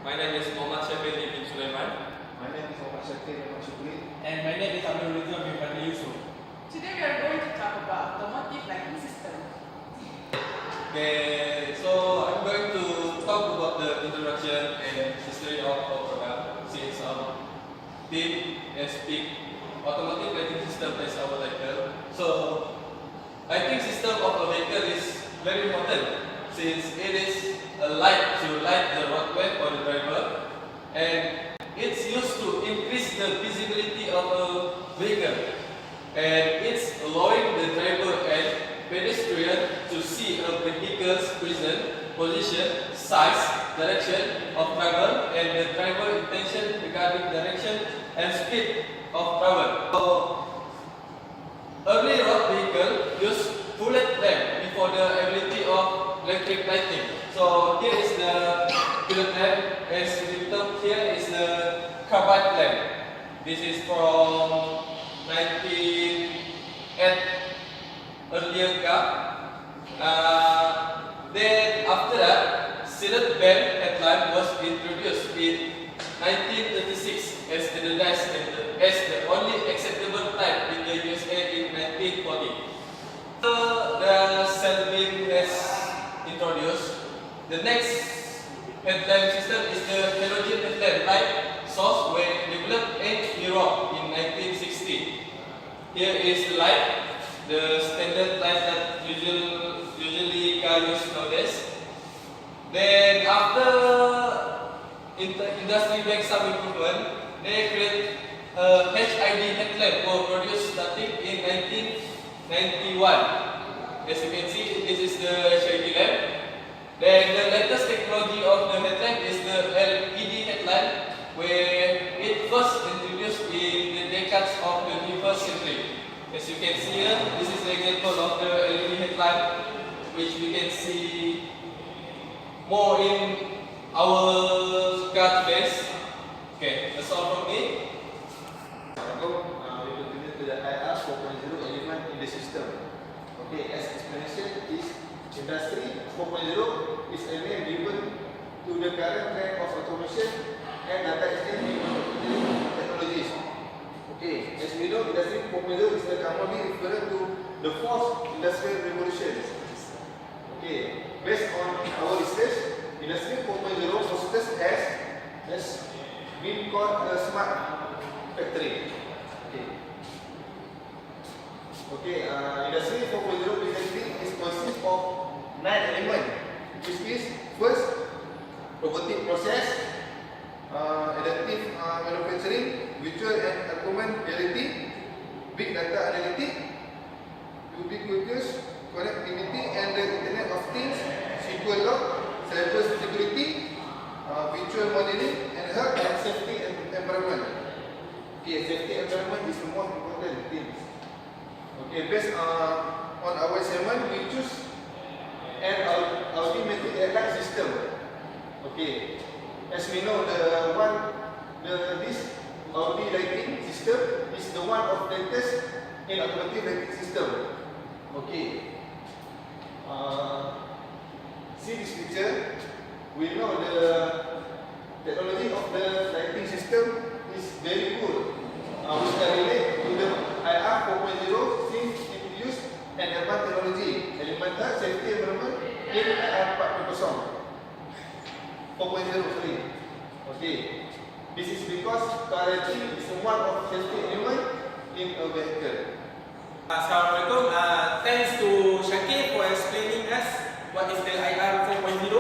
My name is Muhammad Syafir bin Sulaiman. My name is Muhammad Syafir bin Shukri. And my name is Abdul Rizal bin Fadli Yusuf. Today we are going to talk about automotive lighting system. Okay, so I'm going to talk about the introduction and history of our product since our team has picked automotive lighting system as our title. So I think system of a vehicle is very important since it is a light to light the roadway for the driver, and it's used to increase the visibility of a vehicle, and it's allowing the driver and pedestrian to see a vehicle's present position, size, direction of travel, and the driver intention regarding direction and speed of travel. So early road vehicle used bullet lamp before the ability of electric lighting. So here is the bullet lamp, as written here is the carbide lamp. This is from 1908 earlier car. Then after that, silent band headlamp was introduced in 1936 as standardized as the only acceptable type in the USA in 1940. The cell beam has introduced. The next headlamp system is the halogen headlamp light source when developed in Europe in 1960. Here is the light, the standard light that usually car use nowadays. Then after industry make some improvement, they create a HID headlamp was produced starting in 1991. As you can see, this is the HID lamp. Then the latest technology of the headlamp is the LED headlamp, where it first introduced in the decades of the 21st century. As you can see here, this is the example of the LED headlamp, which we can see more in our car today. Okay, that's all from me. We continue to the IR 4.0 element in the system. Okay, as explanation is industry 4.0 is a name given to the current trend of automation and data exchange technologies. Okay, as we know, industry 4.0 is the commonly referred to the fourth industrial revolution. Okay, based on our research, industry 4.0 processes has been called a smart factory. Okay, industry 4.0 basically is consist of 9 elements, which is first, robotic process, adaptive manufacturing, virtual and augmented reality, big data analytics, ubiquitous connectivity and the Internet of Things, SQL log, cyber security, virtual modeling, and health and safety environment. Okay, safety environment is the most important thing. Okay, based on our assignment, we choose an automatic airline system. Okay, as we know, this Audi lighting system is the one of the latest in automotive lighting system. Okay, see this picture. We know the technology of the lighting system is very good. We can relate to the IR 4.0 since it used an advanced technology, elemental safety environment in IR 4.0. Sorry. Okay, this is because car lighting is one of safety element in a vehicle. Assalamualaikum. Thanks to Syakir for explaining us what is the IR 4.0.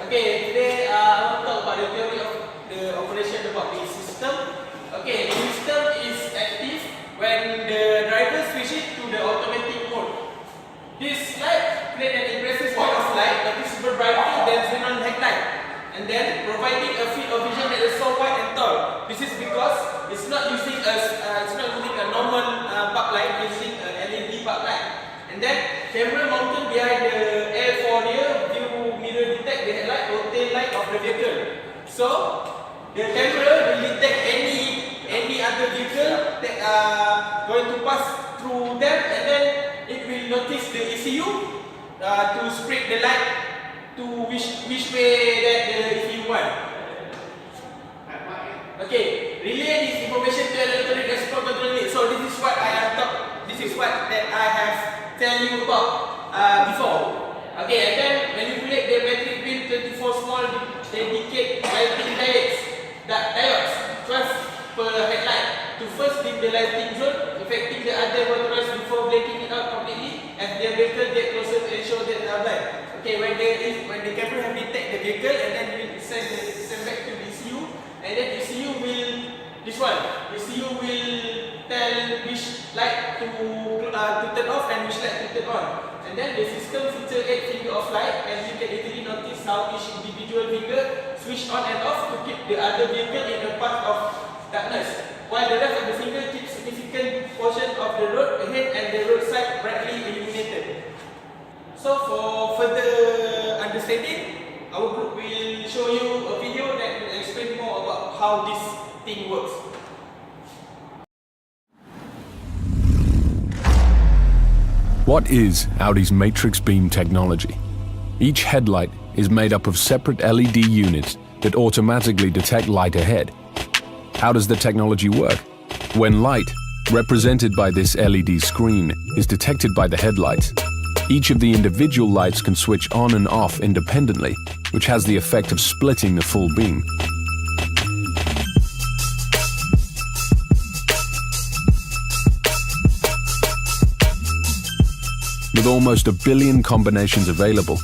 Okay, today I want to talk about the theory of the operation about the system. Okay, the system is active when the driver switches to the automatic mode. This light creates an impressive white of light, noticeable brightly than xenon headlight, and then providing a field of vision that is so wide and tall. This is because it's not using a normal bulb light, using an LED bulb light. And then camera mounted behind the L4 here, view mirror detect the headlight or tail light of the vehicle. So the camera will detect any other vehicle that are going to pass through them, and then it will notice the ECU to spread the light to which way that the ECU want. Okay, relay this information to electronic export control unit. So this is what I have talked. This is what that I have tell you about before. Okay, and then manipulate the battery pin 24 small dedicated lighting diodes 12 per headlight to first dim the lighting zone, affecting the other motorized before blanking it out completely as their vehicle get closer to ensure that they are blind. Okay, when the camera have detect the vehicle, and then we send back to the ECU, and then the ECU will tell which light to turn off and which light to turn on. And then the system feature 8 finger of light, and you can easily notice how each individual finger switch on and off to keep the other vehicle in a path of darkness, while the rest of the finger keeps significant portion of the road ahead and the roadside brightly illuminated. So for further understanding, our group will show you a video that will explain more about how this thing works. What is Audi's matrix beam technology? Each headlight is made up of separate LED units that automatically detect light ahead. How does the technology work? When light, represented by this LED screen, is detected by the headlights, each of the individual lights can switch on and off independently, which has the effect of splitting the full beam. With almost 1 billion combinations available,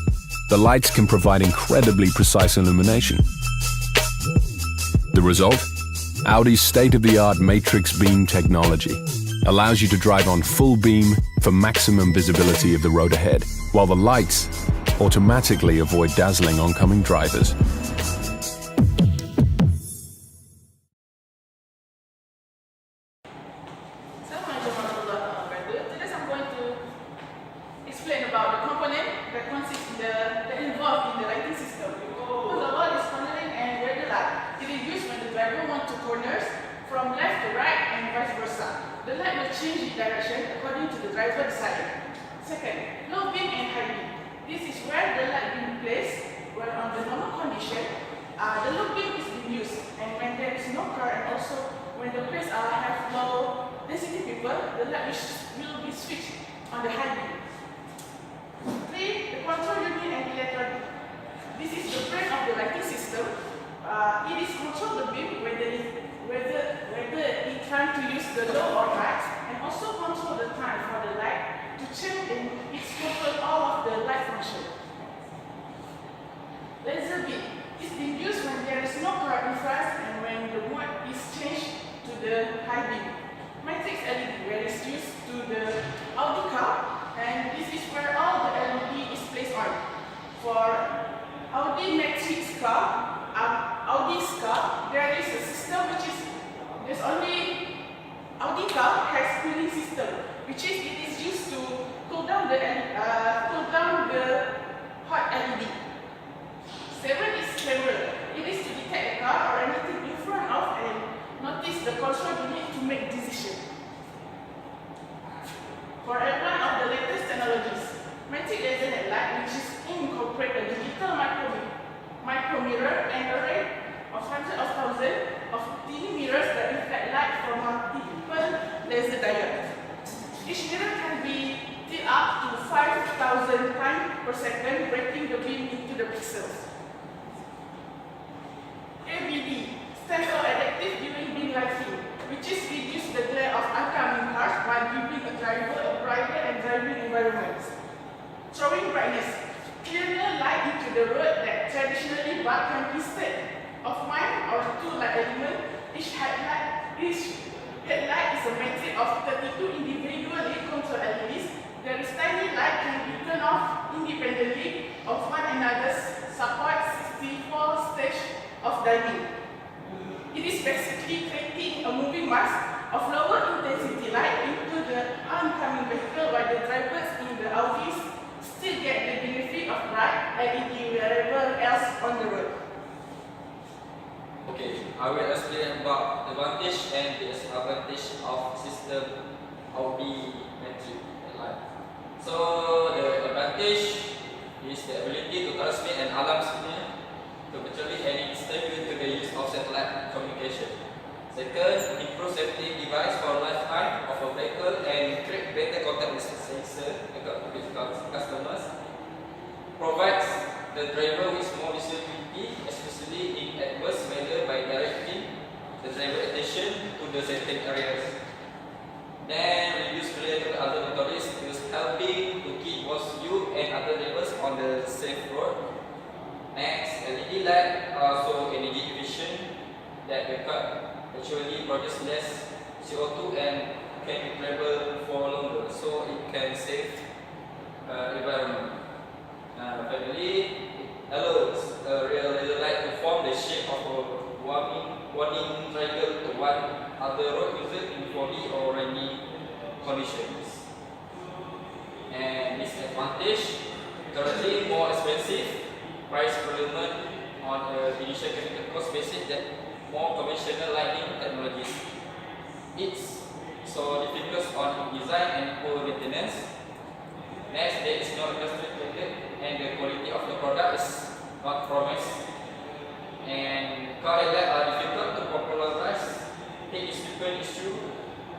the lights can provide incredibly precise illumination. The result? Audi's state-of-the-art matrix beam technology allows you to drive on full beam for maximum visibility of the road ahead, while the lights automatically avoid dazzling oncoming drivers. Assalamualaikum warahmatullahi wabarakatuh. Today I'm going to explain about the component that consists that involved in the lighting system. First of all is cornering and rear light. It is used when the driver wants to corners from left to right and vice versa. The light will change its direction according to the driver desire. Second, low beam and high beam. This is where the light being placed, where on the normal condition, the low beam is being used, and when there is no car, and also when the place have low density people, the light will be switched on the high beam. 3. The control unit and electronic. This is the brain of the lighting system. It is control the beam whether it trying to use the low or high, and also control the time for the light to change in its control all of the light function. Laser beam is being used when there is no car in front and when the mode is changed to the high beam. Matrix LED, where it's used to the Audi car, and this is where all the LED is placed on. For Audi Matrix car, Audi's car, there is a system which is there's only Audi car has cooling system, which is it is used to cool down the hot LED. 7 is camera. It is to detect a car or anything in front of and notice the control unit to make decision. For one of the latest technologies, matrix laser headlight, which is incorporate a digital micro mirror and array of hundreds of thousands of tiny mirrors that reflect light from multiple laser diodes. Each mirror can be filled up to 5,000 times per second, breaking the beam into the pixels. ABD stands for adaptive viewing beam lighting, which is reduce the glare of oncoming cars while giving a driver a brighter and driving environment. Throwing brightness, clearer light into the road that traditionally but can instead of one or two light elements. Each headlight is a matrix of 32 individually controlled LEDs. There is tiny light can be turned off independently of one another, support 64 stage of diving. It is basically creating a moving mass of lower intensity light into the oncoming vehicle, while the drivers in the Audis still get the benefit of bright LED wherever else on the road. Okay, I will explain about the advantage and disadvantage of system Audi matrix headlight. So the advantage is the ability to transmit an alarm signal to virtually any system due to the use of satellite communication. Second, improve safety device for lifetime of a vehicle and create better contact with sensor with customers. Provides the driver with more visibility, especially in adverse weather by directing the driver attention to the selected areas. Then reduce related other motorists, is helping to keep both you and other drivers on the safe road. Next, LED light are also energy efficient that backup actually produce less CO2 and can be travel for longer, so it can save environment. Finally, it allows a real light to form the shape of a warning triangle to one other road user in foggy or rainy conditions. And disadvantage, currently more expensive, price per element on a initial capital cost basis that more conventional lighting technologies. It's so difficult on design and poor maintenance. Next, there is no industry standard and the quality of the product is not promised. And car headlights are difficult to popularize. It is frequent issue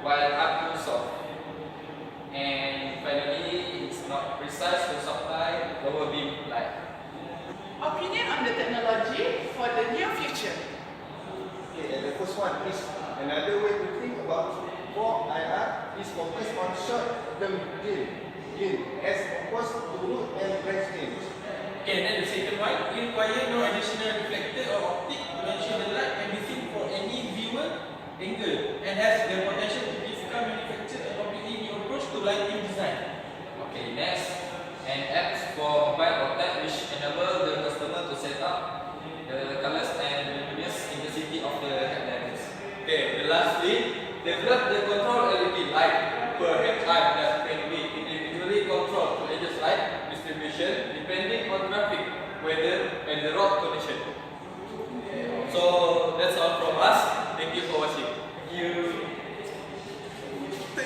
while hard to solve. And finally, it's not precise to supply lower beam light. Opinion on the technology for the near future. Okay, and the first one is another way to think about for IR is focus on short-term gain as opposed to root and branch gains. Okay, then the second one, we require no additional reflector or optic to ensure the light can be seen for any viewer angle and has the potential to difficult manufacture a completely new approach to lighting design. Okay, next, an app for mobile contact which enable the customer to set up